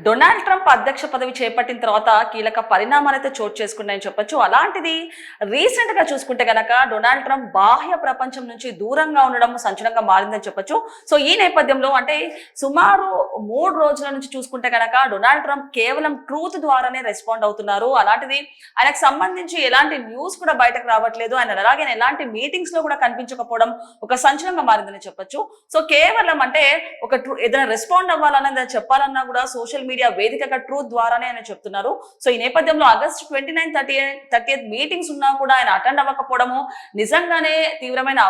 Donald Trump అధ్యక్ష పదవి చేపట్టిన తర్వాత కీలక పరిణామాలైతే చోటు చేసుకున్నాయని చెప్పొచ్చు. అలాంటిది రీసెంట్ గా చూసుకుంటే గనక డొనాల్డ్ ట్రంప్ బాహ్య ప్రపంచం నుంచి దూరంగా ఉండడం సంచలనంగా మారిందని చెప్పొచ్చు. సో ఈ నేపథ్యంలో అంటే సుమారు 3 రోజుల నుంచి చూసుకుంటే గనక డొనాల్డ్ ట్రంప్ కేవలం ట్రూత్ ద్వారానే రెస్పాండ్ అవుతున్నారు. అలాంటిది ఆయనకు సంబంధించి ఎలాంటి న్యూస్ కూడా బయటకు రావట్లేదు. ఆయన అలాగే ఎలాంటి మీటింగ్స్ లో కూడా కనిపించకపోవడం ఒక సంచలనంగా మారిందని చెప్పొచ్చు. సో కేవలం అంటే ఒక ఏదైనా రెస్పాండ్ అవ్వాలన్నది చెప్పాలన్నా కూడా సోషల్ మీడియా వేదికగా ట్రూత్ ద్వారానే ఆయన చెప్తున్నారు. సో ఈ నేపథ్యంలో ఆగస్ట్ 29, 30th మీటింగ్స్ ఉన్నా కూడా ఆయన అటెండ్ అవ్వకపోవడము నిజంగానే తీవ్రమైన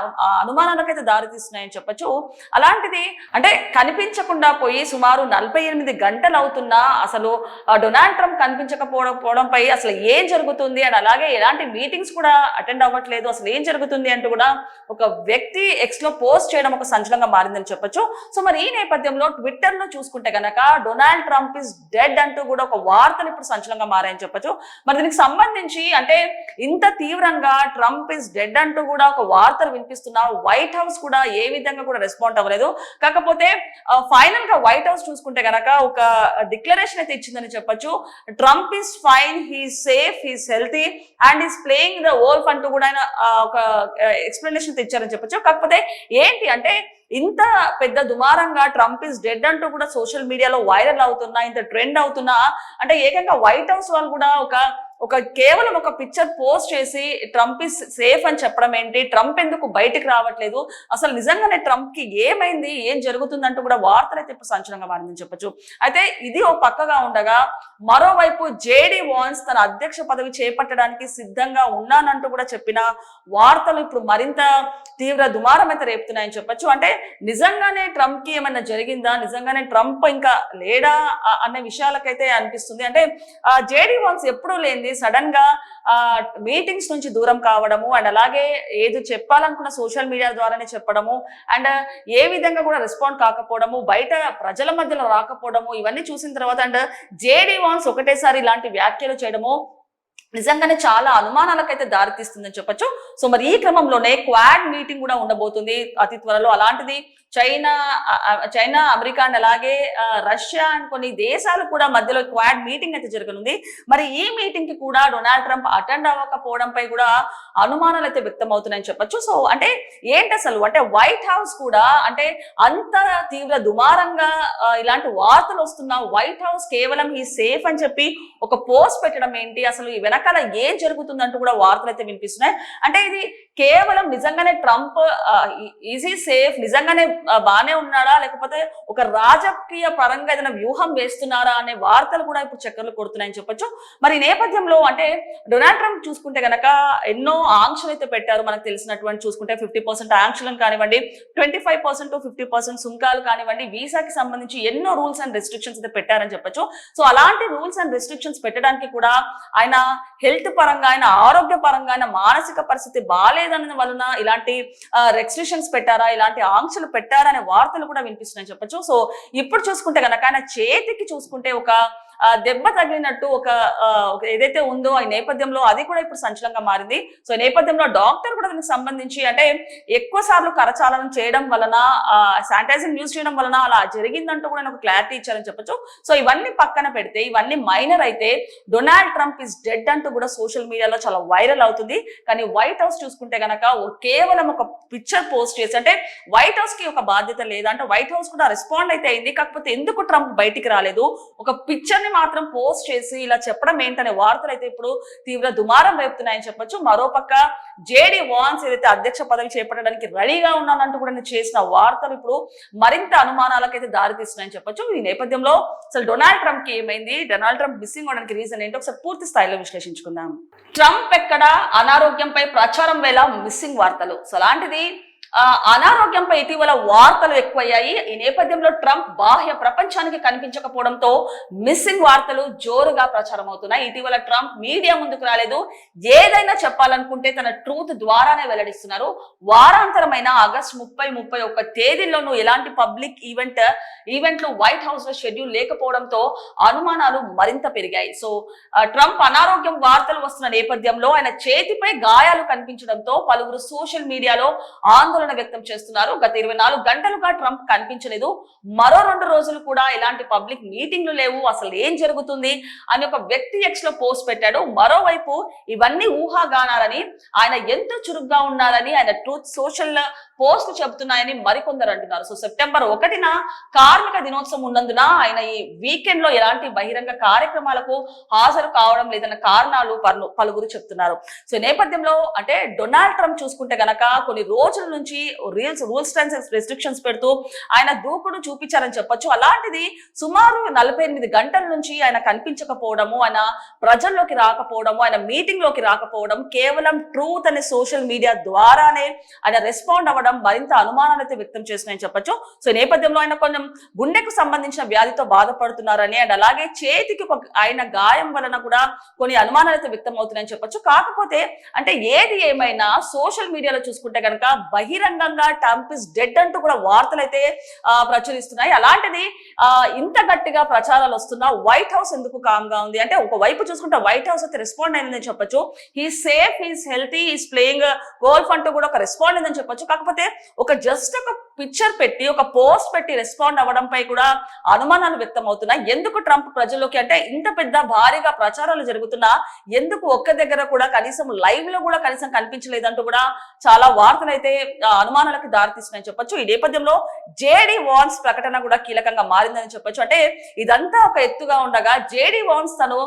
అనుమానాలకైతే దారితీస్తున్నాయని చెప్పొచ్చు. అలాంటిది అంటే కనిపించకుండా పోయి సుమారు 48 గంటలు అవుతున్నా అసలు డొనాల్డ్ ట్రంప్ కనిపించకపోవడంపై అసలు ఏం జరుగుతుంది అండ్ అలాగే ఎలాంటి మీటింగ్స్ కూడా అటెండ్ అవ్వట్లేదు, అసలు ఏం జరుగుతుంది అంటూ కూడా ఒక వ్యక్తి ఎక్స్ లో పోస్ట్ చేయడం ఒక సంచలనంగా మారిందని చెప్పొచ్చు. సో మరి ఈ నేపథ్యంలో ట్విట్టర్ లో చూసుకుంటే గనక డొనాల్డ్ ట్రంప్ ఇస్ డెడ్ అంటూ కూడా ఒక వార్తలు ఇప్పుడు సంచలనంగా మారాయని చెప్పొచ్చు. మరి దీనికి సంబంధించి అంటే ఇంత తీవ్రంగా ట్రంప్ ఇస్ డెడ్ అంటూ కూడా ఒక వార్తలు వినిపిస్తున్నా వైట్ హౌస్ కూడా ఏ విధంగా కూడా రెస్పాండ్ అవ్వలేదు. కాకపోతే ఫైనల్ గా వైట్ హౌస్ చూసుకుంటే గనక ఒక డిక్లరేషన్ అయితే ఇచ్చిందని చెప్పొచ్చు. Trump is fine, he's safe, he's healthy and is playing the wolf అంటూ కూడా ఆయన ఒక ఎక్స్ప్లెనేషన్ ఇచ్చారని చెప్పొచ్చు. కాకపోతే ఏంటి అంటే ఇంత పెద్ద దుమారంగా ట్రంప్ ఇస్ డెడ్ అంటూ కూడా సోషల్ మీడియాలో వైరల్ అవుతున్నా, ఇంత ట్రెండ్ అవుతున్నా అంటే ఏకంగా వైట్ హౌస్ వాళ్ళు కూడా కేవలం ఒక పిక్చర్ పోస్ట్ చేసి ట్రంప్ ఇస్ సేఫ్ అని చెప్పడం ఏంటి, ట్రంప్ ఎందుకు బయటికి రావట్లేదు, అసలు నిజంగానే ట్రంప్ కి ఏమైంది, ఏం జరుగుతుందంటూ కూడా వార్తలు అయితే ఇప్పుడు సంచలనంగా మారిందని చెప్పొచ్చు. అయితే ఇది ఓ పక్కగా ఉండగా మరోవైపు జేడీ వాన్స్ తన అధ్యక్ష పదవి చేపట్టడానికి సిద్ధంగా ఉన్నానంటూ కూడా చెప్పిన వార్తలు ఇప్పుడు మరింత తీవ్ర దుమారం అయితే రేపుతున్నాయని చెప్పొచ్చు. అంటే నిజంగానే ట్రంప్ కి ఏమన్నా జరిగిందా, నిజంగానే ట్రంప్ ఇంకా లేడా అనే విషయాలకైతే అనిపిస్తుంది. అంటే జేడీ వాన్స్ ఎప్పుడూ లేని సడన్ గా మీటింగ్స్ నుంచి దూరం కావడము అండ్ అలాగే ఏది చెప్పాలనుకున్న సోషల్ మీడియా ద్వారానే చెప్పడము అండ్ ఏ విధంగా కూడా రెస్పాండ్ కాకపోవడము, బయట ప్రజల మధ్యలో రాకపోవడము, ఇవన్నీ చూసిన తర్వాత అండ్ జేడీ వాన్స్ ఒకటేసారి ఇలాంటి వ్యాఖ్యలు చేయడము నిజంగానే చాలా అనుమానాలకైతే దారితీస్తుందని చెప్పొచ్చు. సో మరి ఈ క్రమంలోనే క్వాడ్ మీటింగ్ కూడా ఉండబోతుంది అతి త్వరలో. అలాంటిది చైనా, అమెరికా అండ్ అలాగే రష్యా అండ్ కొన్ని దేశాలు కూడా మధ్యలో క్వాడ్ మీటింగ్ అయితే జరగనుంది. మరి ఈ మీటింగ్ కి కూడా డొనాల్డ్ ట్రంప్ అటెండ్ అవ్వకపోవడంపై కూడా అనుమానాలు అయితే వ్యక్తం అవుతున్నాయని చెప్పొచ్చు. సో అంటే ఏంటి అసలు అంటే వైట్ హౌస్ కూడా అంటే అంత తీవ్ర దుమారంగా ఇలాంటి వార్తలు వస్తున్నా వైట్ హౌస్ కేవలం ఈ సేఫ్ అని చెప్పి ఒక పోస్ట్ పెట్టడం ఏంటి, అసలు ఈ వెనకాల ఏం జరుగుతుందంటూ కూడా వార్తలు అయితే వినిపిస్తున్నాయి. అంటే ఇది కేవలం నిజంగానే ట్రంప్ ఈజీ సేఫ్ నిజంగానే బానే ఉన్నాడా, లేకపోతే ఒక రాజకీయ పరంగా ఏదైనా వ్యూహం వేస్తున్నారా అనే వార్తలు కూడా ఇప్పుడు చక్కర్లు కొడుతున్నాయని చెప్పొచ్చు. మరి ఈ నేపథ్యంలో అంటే డొనాల్డ్ ట్రంప్ చూసుకుంటే గనక ఎన్నో ఆంక్షలు అయితే పెట్టారు. మనకు తెలిసినటువంటి చూసుకుంటే 50% ఆంక్షలను కానివ్వండి, 25% to 50% సుంకాలు కానివ్వండి, వీసాకి సంబంధించి ఎన్నో రూల్స్ అండ్ రెస్ట్రిక్షన్స్ అయితే పెట్టారని చెప్పొచ్చు. సో అలాంటి రూల్స్ అండ్ రెస్ట్రిక్షన్స్ పెట్టడానికి కూడా ఆయన హెల్త్ పరంగా, ఆయన ఆరోగ్య పరంగా, ఆయన మానసిక పరిస్థితి బాగాలేదన్న వలన ఇలాంటి రెస్ట్రిక్షన్స్ పెట్టారా, ఇలాంటి ఆంక్షలు పెట్టారా అనే వార్తలు కూడా వినిపిస్తున్నాయని చెప్పొచ్చు. సో ఇప్పుడు చూసుకుంటే కనుక ఆయన చేతికి చూసుకుంటే ఒక దెబ్బ తగిలినట్టు ఒక ఏదైతే ఉందో ఈ నేపథ్యంలో అది కూడా ఇప్పుడు సంచలనంగా మారింది. సో ఈ నేపథ్యంలో డాక్టర్ కూడా దానికి సంబంధించి అంటే ఎక్కువ సార్లు కరచాలనం చేయడం వలన శానిటైజింగ్ యూజ్ చేయడం వలన అలా జరిగిందంటూ కూడా ఒక క్లారిటీ ఇచ్చారని చెప్పొచ్చు. సో ఇవన్నీ పక్కన పెడితే ఇవన్నీ మైనర్ అయితే డొనాల్డ్ ట్రంప్ ఇస్ డెడ్ అంటూ కూడా సోషల్ మీడియాలో చాలా వైరల్ అవుతుంది. కానీ వైట్ హౌస్ చూసుకుంటే గనక కేవలం ఒక పిక్చర్ పోస్ట్ చేసి అంటే వైట్ హౌస్ కి ఒక బాధ్యత లేదా అంటే వైట్ హౌస్ కూడా రెస్పాండ్ అయితే అయింది. కాకపోతే ఎందుకు ట్రంప్ బయటికి రాలేదు, ఒక పిక్చర్ మాత్రం పోస్ట్ చేసి ఇలా చెప్పడం ఏంటనే వార్తలు అయితే ఇప్పుడు తీవ్ర దుమారం రేపుతున్నాయని చెప్పొచ్చు. మరోపక్క జేడీ వాన్స్ ఏదైతే అధ్యక్ష పదవి చేపట్టడానికి రెడీగా ఉన్నానంటూ కూడా చేసిన వార్తలు ఇప్పుడు మరింత అనుమానాలకైతే దారితీస్తున్నాయని చెప్పొచ్చు. ఈ నేపథ్యంలో అసలు డొనాల్డ్ ట్రంప్ కి ఏమైంది, డొనాల్డ్ ట్రంప్ మిస్సింగ్ అవడానికి రీజన్ ఏంటో ఒకసారి పూర్తి స్థాయిలో విశ్లేషించుకుందాం. ట్రంప్ ఎక్కడ అనారోగ్యంపై ప్రచారం వేళ మిస్సింగ్ వార్తలు. సో అలాంటిది అనారోగ్యంపై ఇటీవల వార్తలు ఎక్కువయ్యాయి. ఈ నేపథ్యంలో ట్రంప్ బాహ్య ప్రపంచానికి కనిపించకపోవడంతో మిస్సింగ్ వార్తలు జోరుగా ప్రచారం అవుతున్నాయి. ఇటీవల ట్రంప్ మీడియా ముందుకు రాలేదు, ఏదైనా చెప్పాలనుకుంటే తన ట్రూత్ ద్వారానే వెల్లడిస్తున్నారు. వారాంతరమైన ఆగస్టు 30, 31 తేదీల్లోనూ ఎలాంటి పబ్లిక్ ఈవెంట్లు వైట్ హౌస్ లో షెడ్యూల్ లేకపోవడంతో అనుమానాలు మరింత పెరిగాయి. సో ట్రంప్ అనారోగ్యం వార్తలు వస్తున్న నేపథ్యంలో ఆయన చేతిపై గాయాలు కనిపించడంతో పలువురు సోషల్ మీడియాలో ఆందోళన ఆందోళన వ్యక్తం చేస్తున్నారు. గత 24 గంటలుగా ట్రంప్ కనిపించలేదు. మరో 2 రోజులు కూడా ఇలాంటి పబ్లిక్ మీటింగ్లు లేవు, అసలు ఏం జరుగుతుంది అని ఒక వ్యక్తి ఎక్స్ లో పోస్ట్ పెట్టాడు. మరోవైపు ఇవన్నీ ఊహాగానాలని, ఆయన ఎంత చురుగ్గా ఉన్నారని ఆయన ట్రూత్ సోషల్ పోస్ట్ చెబుతున్నాయని మరికొందరు అంటున్నారు. సో సెప్టెంబర్ 1న కార్మిక దినోత్సవం ఉన్నందున ఆయన ఈ వీకెండ్ లో ఎలాంటి బహిరంగ కార్యక్రమాలకు హాజరు కావడం లేదన్న కారణాలు పలువురు చెప్తున్నారు. సో నేపథ్యంలో అంటే డొనాల్డ్ ట్రంప్ చూసుకుంటే గనక కొన్ని రోజుల నుంచి రూల్స్ అండ్ రెస్ట్రిక్షన్స్ పెడుతూ ఆయన దూకుడు చూపించారని చెప్పొచ్చు. అలాంటిది సుమారు 48 గంటల నుంచి ఆయన కనిపించకపోవడము, ఆయన ప్రజల్లోకి రాకపోవడము, ఆయన మీటింగ్ లోకి రాకపోవడం, కేవలం ట్రూత్ అనే సోషల్ మీడియా ద్వారానే ఆయన రెస్పాండ్ అవ్వడం మరింత అనుమానాలు అయితే వ్యక్తం చేస్తున్నాయని చెప్పొచ్చు. సో నేపథ్యంలో ఆయన కొంచెం గుండెకు సంబంధించిన వ్యాధితో బాధపడుతున్నారని అండ్ అలాగే చేతికి ఆయన గాయం వలన కూడా కొన్ని అనుమానాలు అయితే వ్యక్తం అవుతున్నాయని చెప్పొచ్చు. కాకపోతే అంటే ఏది ఏమైనా సోషల్ మీడియాలో చూసుకుంటే కనుక బహిరంగంగా ట్రంప్ ఇస్ డెడ్ అంటూ కూడా వార్తలు అయితే ప్రచురిస్తున్నాయి. అలాంటిది ఇంత గట్టిగా ప్రచారాలు వస్తున్నా వైట్ హౌస్ ఎందుకు కామ్ గా ఉంది అంటే, ఒక వైపు చూసుకుంటే వైట్ హౌస్ అయితే రెస్పాండ్ అయిందని చెప్పొచ్చు. He safe, he's healthy, he's playing golf అంటూ కూడా ఒక రెస్పాండ్ అయిందని చెప్పొచ్చు. కాకపోతే ఒక పిక్చర్ పెట్టి ఒక పోస్ట్ పెట్టి రెస్పాండ్ అవ్వడంపై కూడా అనుమానాలు వ్యక్తం అవుతున్నాయి. ఎందుకు ట్రంప్ ప్రజల్లోకి అంటే ఇంత పెద్ద భారీగా ప్రచారాలు జరుగుతున్నా ఎందుకు ఒక్క దగ్గర కూడా కనీసం లైవ్ లో కూడా కనీసం కనిపించలేదంటూ కూడా చాలా వార్తలు అయితే అనుమానాలకు దారితీస్తున్నాయని చెప్పొచ్చు. ఈ నేపథ్యంలో జేడీ వాన్స్ ప్రకటన కూడా కీలకంగా మారిందని చెప్పొచ్చు. అంటే ఇదంతా ఒక ఎత్తుగా ఉండగా జేడీ వాన్స్ తను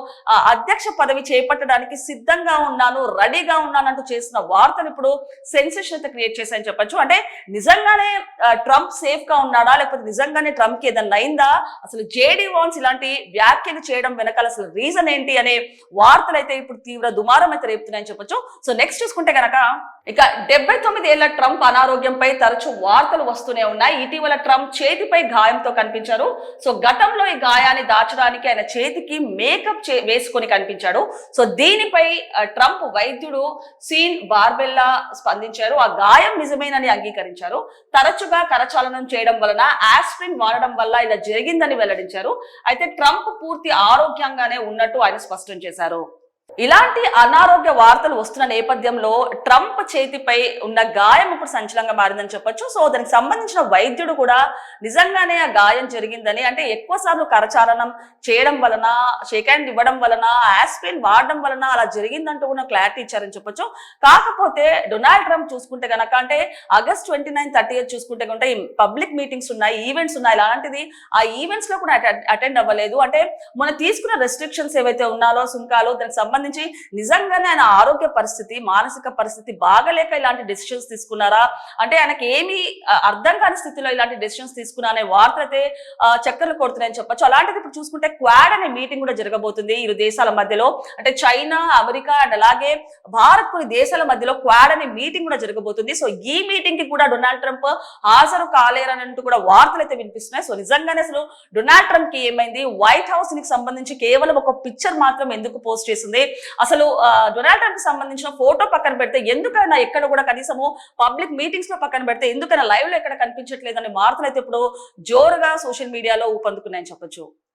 అధ్యక్ష పదవి చేపట్టడానికి సిద్ధంగా ఉన్నాను, రెడీగా ఉన్నానంటూ చేసిన వార్తలు ఇప్పుడు సెన్సేషన్ అయితే క్రియేట్ చేశాయని చెప్పొచ్చు. అంటే నిజంగానే ట్రంప్ సేఫ్ గా ఉన్నాడా, లేకపోతే నిజంగానే ట్రంప్ కి ఏదైనా అయిందా, అసలు జేడీ వాన్స్ ఇలాంటి వ్యాఖ్యలు చేయడం వెనకాల అసలు రీజన్ ఏంటి అనే వార్తలు అయితే ఇప్పుడు తీవ్ర దుమారం అయితే రేపుతున్నాయని చెప్పొచ్చు. సో నెక్స్ట్ చూసుకుంటే గనక ఇక 79 ఏళ్ల ట్రంప్ అనారోగ్యంపై తరచూ వార్తలు వస్తూనే ఉన్నాయి. ఇటీవల ట్రంప్ చేతిపై గాయంతో కనిపించారు. సో గతంలో ఈ గాయాన్ని దాచడానికి ఆయన చేతికి మేకప్ వేసుకొని కనిపించాడు. సో దీనిపై ట్రంప్ వైద్యుడు సీన్ బార్బెల్లా స్పందించారు. ఆ గాయం నిజమేనని అంగీకరించారు. తరచుగా కరచాలనం చేయడం వలన, ఆస్పిరిన్ వాడడం వల్ల ఇలా జరిగిందని వెల్లడించారు. అయితే ట్రంప్ పూర్తి ఆరోగ్యంగానే ఉన్నట్టు ఆయన స్పష్టం చేశారు. ఇలాంటి అనారోగ్య వార్తలు వస్తున్న నేపథ్యంలో ట్రంప్ చేతిపై ఉన్న గాయం ఇప్పుడు సంచలనంగా మారిందని చెప్పొచ్చు. సో దానికి సంబంధించిన వైద్యుడు కూడా నిజంగానే ఆ గాయం జరిగిందని, అంటే ఎక్కువ సార్లు కరచాలనం చేయడం వలన, షేక్ హ్యాండ్ ఇవ్వడం వలన, ఆస్పిరిన్ వాడడం వలన అలా జరిగిందంటూ కూడా క్లారిటీ ఇచ్చారని చెప్పొచ్చు. కాకపోతే డొనాల్డ్ ట్రంప్ చూసుకుంటే కనుక అంటే ఆగస్ట్ 29, 30 చూసుకుంటే కనుక పబ్లిక్ మీటింగ్స్ ఉన్నాయి, ఈవెంట్స్ ఉన్నాయి. అలాంటిది ఆ ఈవెంట్స్ లో కూడా అటెండ్ అవ్వలేదు. అంటే మనం తీసుకున్న రెస్ట్రిక్షన్స్ ఏవైతే ఉన్నాలో, సుంకాలు, దానికి సంబంధించి నిజంగానే ఆయన ఆరోగ్య పరిస్థితి, మానసిక పరిస్థితి బాగలేక ఇలాంటి డెసిషన్స్ తీసుకున్నారా, అంటే ఆయనకి ఏమి అర్థం కాని స్థితిలో ఇలాంటి డెసిషన్స్ తీసుకున్నా అనే వార్తలు అయితే చక్కర్లు కొడుతున్నాయని చెప్పొచ్చు. అలాంటిది ఇప్పుడు చూసుకుంటే క్వాడ్ అనే మీటింగ్ కూడా జరగబోతుంది ఇరు దేశాల మధ్యలో. అంటే చైనా, అమెరికా అండ్ అలాగే భారత్ కొన్ని దేశాల మధ్యలో క్వాడ్ అనే మీటింగ్ కూడా జరగబోతుంది. సో ఈ మీటింగ్ కి కూడా డొనాల్డ్ ట్రంప్ హాజరు కాలేరనంటూ కూడా వార్తలు అయితే వినిపిస్తున్నాయి. సో నిజంగానే అసలు డొనాల్డ్ ట్రంప్ కి ఏమైంది, వైట్ హౌస్ కి సంబంధించి కేవలం ఒక పిక్చర్ మాత్రం ఎందుకు పోస్ట్ చేసింది, అసలు డొనాల్డ్ ట్రంప్ కి సంబంధించిన ఫోటో పక్కన పెడితే ఎందుకైనా ఎక్కడ కూడా కనీసము పబ్లిక్ మీటింగ్స్ లో పక్కన పెడితే ఎందుకైనా లైవ్ లో ఎక్కడ కనిపించట్లేదనే వార్తలు అయితే ఇప్పుడు జోరుగా సోషల్ మీడియాలో ఊపందుకున్నాయని చెప్పొచ్చు.